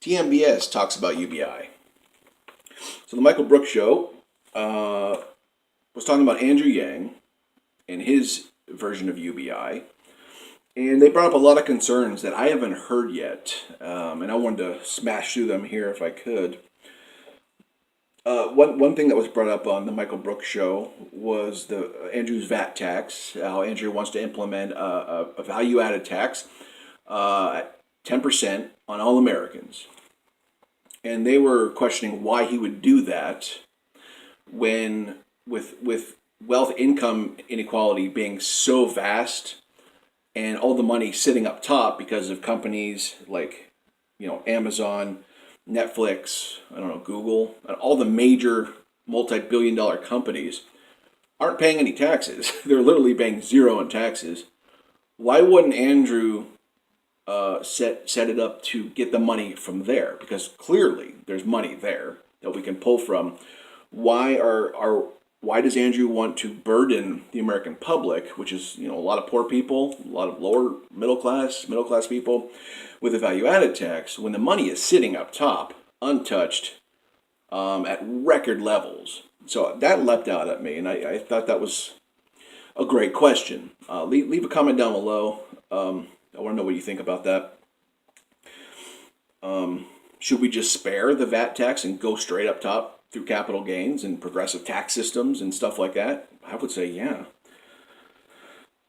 TMBS talks about UBI. So the Michael Brooks show was talking about Andrew Yang and his version of UBI. And they brought up a lot of concerns that I haven't heard yet. And I wanted to smash through them here if I could. One thing that was brought up on the Michael Brooks show was Andrew's VAT tax. How Andrew wants to implement a value-added tax at 10% on all Americans. And they were questioning why he would do that when, with wealth income inequality being so vast and all the money sitting up top because of companies like, Amazon, Netflix, Google, and all the major multi-billion-dollar companies aren't paying any taxes. They're literally paying zero in taxes. Why wouldn't Andrew set it up to get the money from there? Because clearly there's money there that we can pull from. Why does Andrew want to burden the American public, which is a lot of poor people, a lot of lower middle class people, with a value-added tax when the money is sitting up top, untouched, at record levels? So that leapt out at me, and I thought that was a great question. Leave a comment down below. I want to know what you think about that. Should we just spare the VAT tax and go straight up top through capital gains and progressive tax systems and stuff like that? I would say yeah.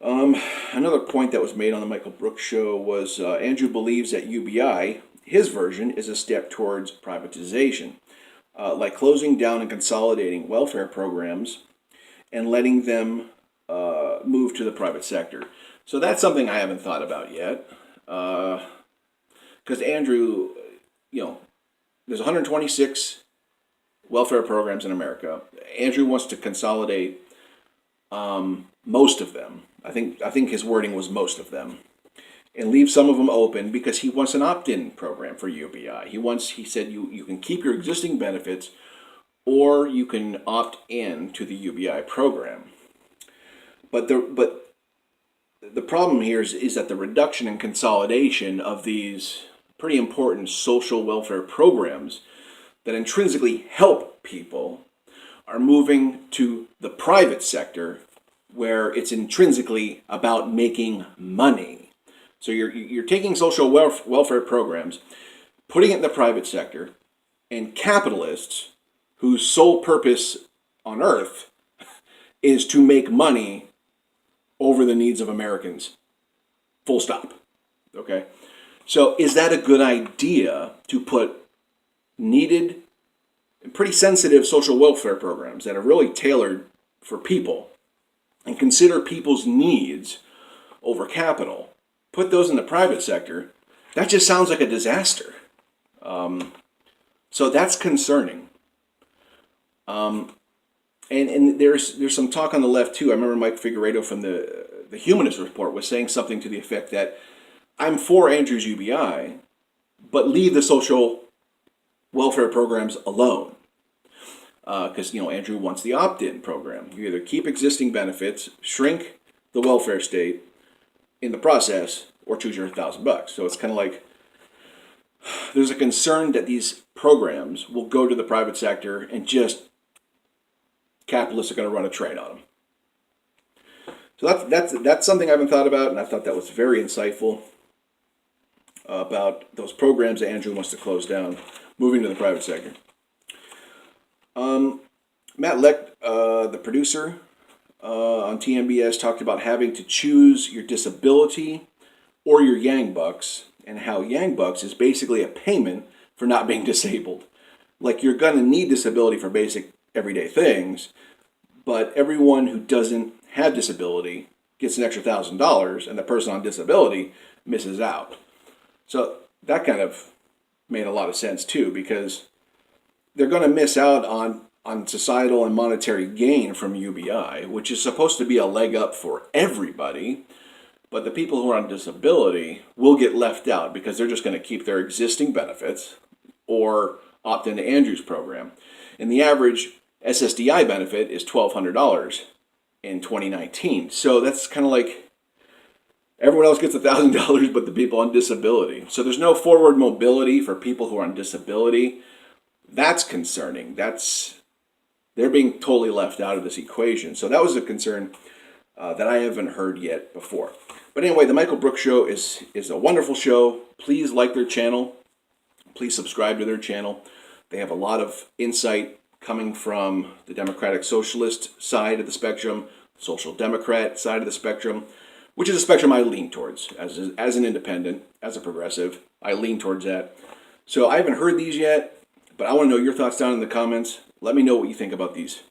Another point that was made on the Michael Brooks show was Andrew believes that UBI, his version, is a step towards privatization, like closing down and consolidating welfare programs and letting them move to the private sector. So that's something I haven't thought about yet, because Andrew, there's 126 welfare programs in America. Andrew wants to consolidate most of them. I think his wording was most of them, and leave some of them open because he wants an opt-in program for UBI. He said you can keep your existing benefits, or you can opt in to the UBI program. But the problem here is that the reduction and consolidation of these pretty important social welfare programs that intrinsically help people are moving to the private sector, where it's intrinsically about making money. So you're taking social welfare programs, putting it in the private sector, and capitalists whose sole purpose on earth is to make money over the needs of Americans. Full stop. Okay? So is that a good idea to put needed and pretty sensitive social welfare programs that are really tailored for people and consider people's needs over capital, put those in the private sector? That just sounds like a disaster. So that's concerning. And there's some talk on the left too. I remember Mike Figueredo from the Humanist Report was saying something to the effect that I'm for Andrew's UBI, but leave the social welfare programs alone. Because Andrew wants the opt-in program. You either keep existing benefits, shrink the welfare state in the process, or choose your $1,000. So it's kind of like there's a concern that these programs will go to the private sector and just capitalists are going to run a train on them. So that's something I haven't thought about, and I thought that was very insightful about those programs that Andrew wants to close down, moving to the private sector. Matt Leck, the producer on TMBS, talked about having to choose your disability or your Yang Bucks, and how Yang Bucks is basically a payment for not being disabled. Like, you're going to need disability for basic everyday things, but everyone who doesn't have disability gets an extra $1,000, and the person on disability misses out. So that kind of made a lot of sense too, because they're going to miss out on societal and monetary gain from UBI, which is supposed to be a leg up for everybody. But the people who are on disability will get left out because they're just going to keep their existing benefits or opt into Andrew's program. And the average SSDI benefit is $1,200 in 2019. So that's kind of like, Everyone else gets $1,000, but the people on disability. So there's no forward mobility for people who are on disability. That's concerning. They're being totally left out of this equation. So that was a concern that I haven't heard yet before. But anyway, the Michael Brooks Show is a wonderful show. Please like their channel. Please subscribe to their channel. They have a lot of insight coming from the Democratic Socialist side of the spectrum, Social Democrat side of the spectrum, which is a spectrum I lean towards. As an independent, as a progressive, I lean towards that. So I haven't heard these yet, but I want to know your thoughts down in the comments. Let me know what you think about these.